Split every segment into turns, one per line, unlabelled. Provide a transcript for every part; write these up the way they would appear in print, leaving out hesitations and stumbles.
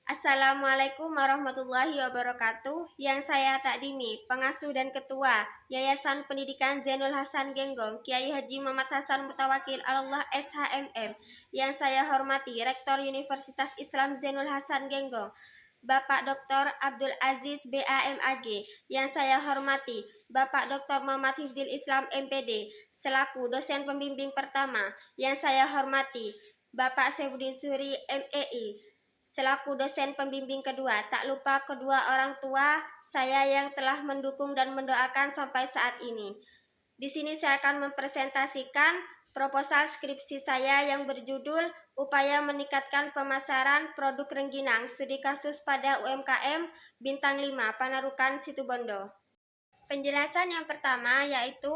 Assalamualaikum warahmatullahi wabarakatuh. Yang saya takdimi, pengasuh dan ketua Yayasan Pendidikan Zainul Hasan Genggong, Kiai Haji Muhammad Hasan Mutawakil Allah SHMM. Yang saya hormati, Rektor Universitas Islam Zainul Hasan Genggong, Bapak Dr. Abdul Aziz BAMAG. Yang saya hormati, Bapak Dr. Muhammad Hifdil Islam MPD, selaku dosen pembimbing pertama. Yang saya hormati, Bapak Saifuddin Suri MEI, selaku dosen pembimbing kedua. Tak lupa kedua orang tua saya yang telah mendukung dan mendoakan sampai saat ini. Di sini saya akan mempresentasikan proposal skripsi saya yang berjudul Upaya Meningkatkan Pemasaran Produk Rengginang Studi Kasus pada UMKM Bintang 5 Panarukan Situbondo. Penjelasan yang pertama yaitu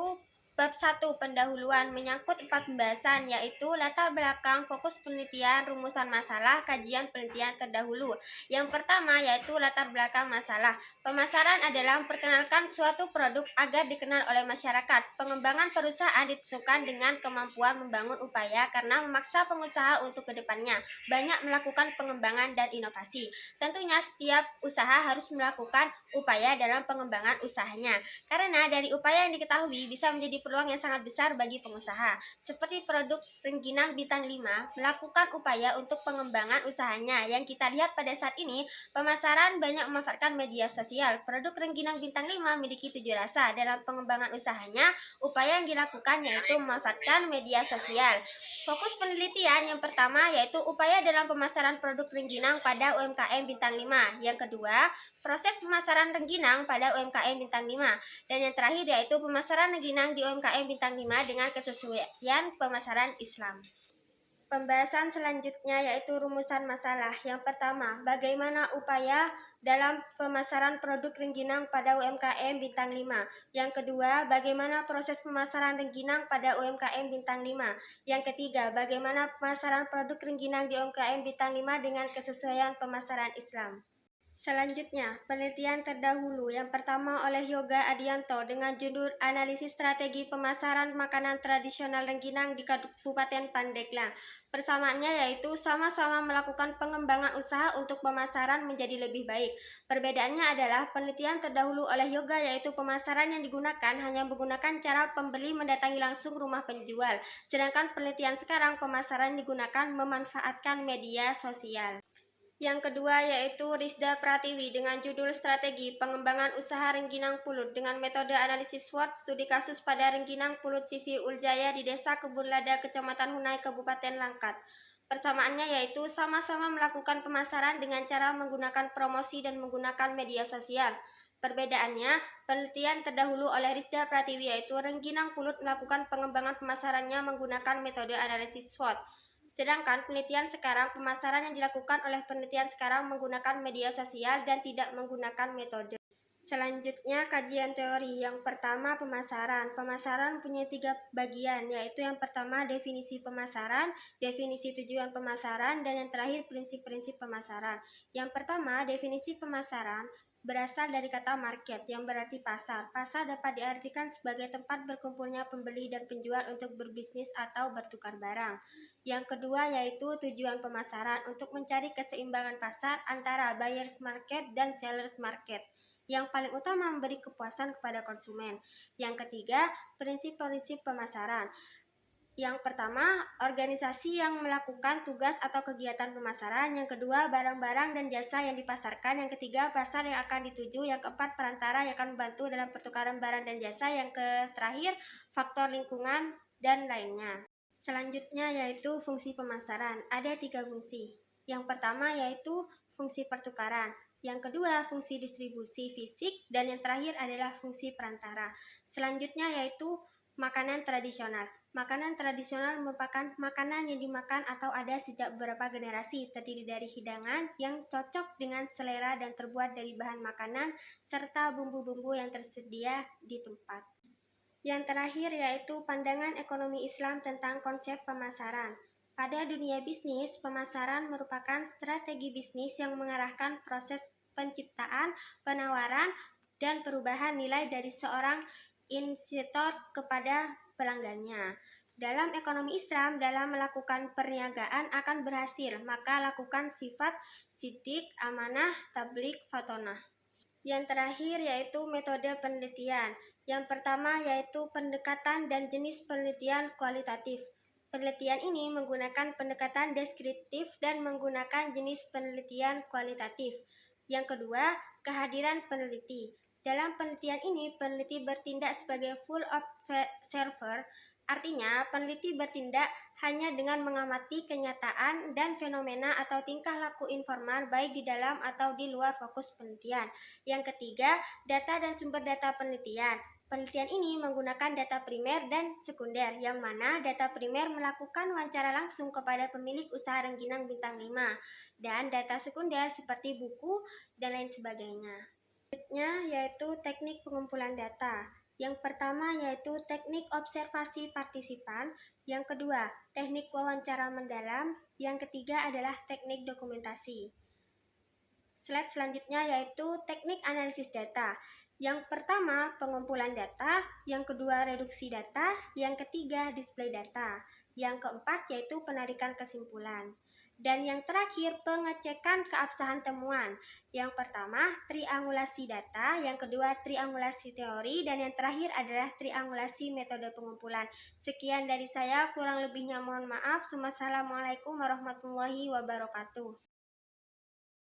Bab 1 pendahuluan menyangkut 4 pembahasan, yaitu latar belakang, fokus penelitian, rumusan masalah, kajian penelitian terdahulu. Yang pertama yaitu latar belakang masalah. Pemasaran adalah memperkenalkan suatu produk agar dikenal oleh masyarakat. Pengembangan perusahaan ditentukan dengan kemampuan membangun upaya karena memaksa pengusaha untuk kedepannya banyak melakukan pengembangan dan inovasi. Tentunya setiap usaha harus melakukan upaya dalam pengembangan usahanya, karena dari upaya yang diketahui bisa menjadi peluang yang sangat besar bagi pengusaha. Seperti produk Rengginang Bintang 5 melakukan upaya untuk pengembangan usahanya. Yang kita lihat pada saat ini, pemasaran banyak memanfaatkan media sosial. Produk Rengginang Bintang 5 memiliki 7 rasa. Dalam pengembangan usahanya, upaya yang dilakukan yaitu memanfaatkan media sosial. Fokus penelitian yang pertama yaitu upaya dalam pemasaran produk Rengginang pada UMKM Bintang 5. Yang kedua, proses pemasaran rengginang pada UMKM Bintang 5. Dan yang terakhir yaitu pemasaran rengginang di UMKM Bintang 5 dengan kesesuaian pemasaran Islam. Pembahasan selanjutnya yaitu rumusan masalah. Yang pertama, bagaimana upaya dalam pemasaran produk rengginang pada UMKM Bintang 5. Yang kedua, bagaimana proses pemasaran rengginang pada UMKM Bintang 5. Yang ketiga, bagaimana pemasaran produk rengginang di UMKM Bintang 5 dengan kesesuaian pemasaran Islam. Selanjutnya, penelitian terdahulu yang pertama oleh Yoga Adianto dengan judul Analisis Strategi Pemasaran Makanan Tradisional Rengginang di Kabupaten Pandeglang. Persamaannya yaitu sama-sama melakukan pengembangan usaha untuk pemasaran menjadi lebih baik. Perbedaannya adalah penelitian terdahulu oleh Yoga yaitu pemasaran yang digunakan hanya menggunakan cara pembeli mendatangi langsung rumah penjual. Sedangkan penelitian sekarang pemasaran digunakan memanfaatkan media sosial. Yang kedua yaitu Rizda Pratiwi dengan judul Strategi Pengembangan Usaha Rengginang Pulut dengan metode analisis SWOT studi kasus pada Rengginang Pulut CV Uljaya di Desa Kebun Lada, Kecamatan Hunai, Kabupaten Langkat. Persamaannya yaitu sama-sama melakukan pemasaran dengan cara menggunakan promosi dan menggunakan media sosial. Perbedaannya, penelitian terdahulu oleh Rizda Pratiwi yaitu Rengginang Pulut melakukan pengembangan pemasarannya menggunakan metode analisis SWOT. Sedangkan penelitian sekarang, pemasaran yang dilakukan oleh penelitian sekarang menggunakan media sosial dan tidak menggunakan metode. Selanjutnya, kajian teori. Yang pertama, pemasaran. Pemasaran punya 3 bagian, yaitu yang pertama definisi pemasaran, definisi tujuan pemasaran, dan yang terakhir prinsip-prinsip pemasaran. Yang pertama, definisi pemasaran berasal dari kata market yang berarti pasar. Pasar dapat diartikan sebagai tempat berkumpulnya pembeli dan penjual untuk berbisnis atau bertukar barang. Yang kedua yaitu tujuan pemasaran untuk mencari keseimbangan pasar antara buyer's market dan seller's market. Yang paling utama memberi kepuasan kepada konsumen. Yang ketiga, prinsip-prinsip pemasaran. Yang pertama, organisasi yang melakukan tugas atau kegiatan pemasaran. Yang kedua, barang-barang dan jasa yang dipasarkan. Yang ketiga, pasar yang akan dituju. Yang keempat, perantara yang akan membantu dalam pertukaran barang dan jasa. Yang terakhir, faktor lingkungan dan lainnya. Selanjutnya yaitu fungsi pemasaran. Ada 3 fungsi. Yang pertama yaitu fungsi pertukaran. Yang kedua, fungsi distribusi fisik. Dan yang terakhir adalah fungsi perantara. Selanjutnya yaitu makanan tradisional. Makanan tradisional merupakan makanan yang dimakan atau ada sejak beberapa generasi, terdiri dari hidangan yang cocok dengan selera dan terbuat dari bahan makanan serta bumbu-bumbu yang tersedia di tempat. Yang terakhir yaitu pandangan ekonomi Islam tentang konsep pemasaran. Pada dunia bisnis, pemasaran merupakan strategi bisnis yang mengarahkan proses penciptaan, penawaran, dan perubahan nilai dari seorang investor kepada pelanggannya. Dalam ekonomi Islam, dalam melakukan perniagaan akan berhasil, maka lakukan sifat sidik, amanah, tablik, fatonah. Yang terakhir yaitu metode penelitian. Yang pertama yaitu pendekatan dan jenis penelitian kualitatif. Penelitian ini menggunakan pendekatan deskriptif dan menggunakan jenis penelitian kualitatif. Yang kedua, kehadiran peneliti. Dalam penelitian ini, peneliti bertindak sebagai full observer, artinya peneliti bertindak hanya dengan mengamati kenyataan dan fenomena atau tingkah laku informal baik di dalam atau di luar fokus penelitian. Yang ketiga, data dan sumber data penelitian. Penelitian ini menggunakan data primer dan sekunder, yang mana data primer melakukan wawancara langsung kepada pemilik usaha rengginang bintang 5, dan data sekunder seperti buku dan lain sebagainya. Selanjutnya yaitu teknik pengumpulan data. Yang pertama yaitu teknik observasi partisipan, yang kedua teknik wawancara mendalam, yang ketiga adalah teknik dokumentasi. Slide selanjutnya yaitu teknik analisis data. Yang pertama, pengumpulan data. Yang kedua, reduksi data. Yang ketiga, display data. Yang keempat, yaitu penarikan kesimpulan. Dan yang terakhir, pengecekan keabsahan temuan. Yang pertama, triangulasi data. Yang kedua, triangulasi teori. Dan yang terakhir adalah triangulasi metode pengumpulan. Sekian dari saya, kurang lebihnya mohon maaf. Wassalamualaikum warahmatullahi wabarakatuh.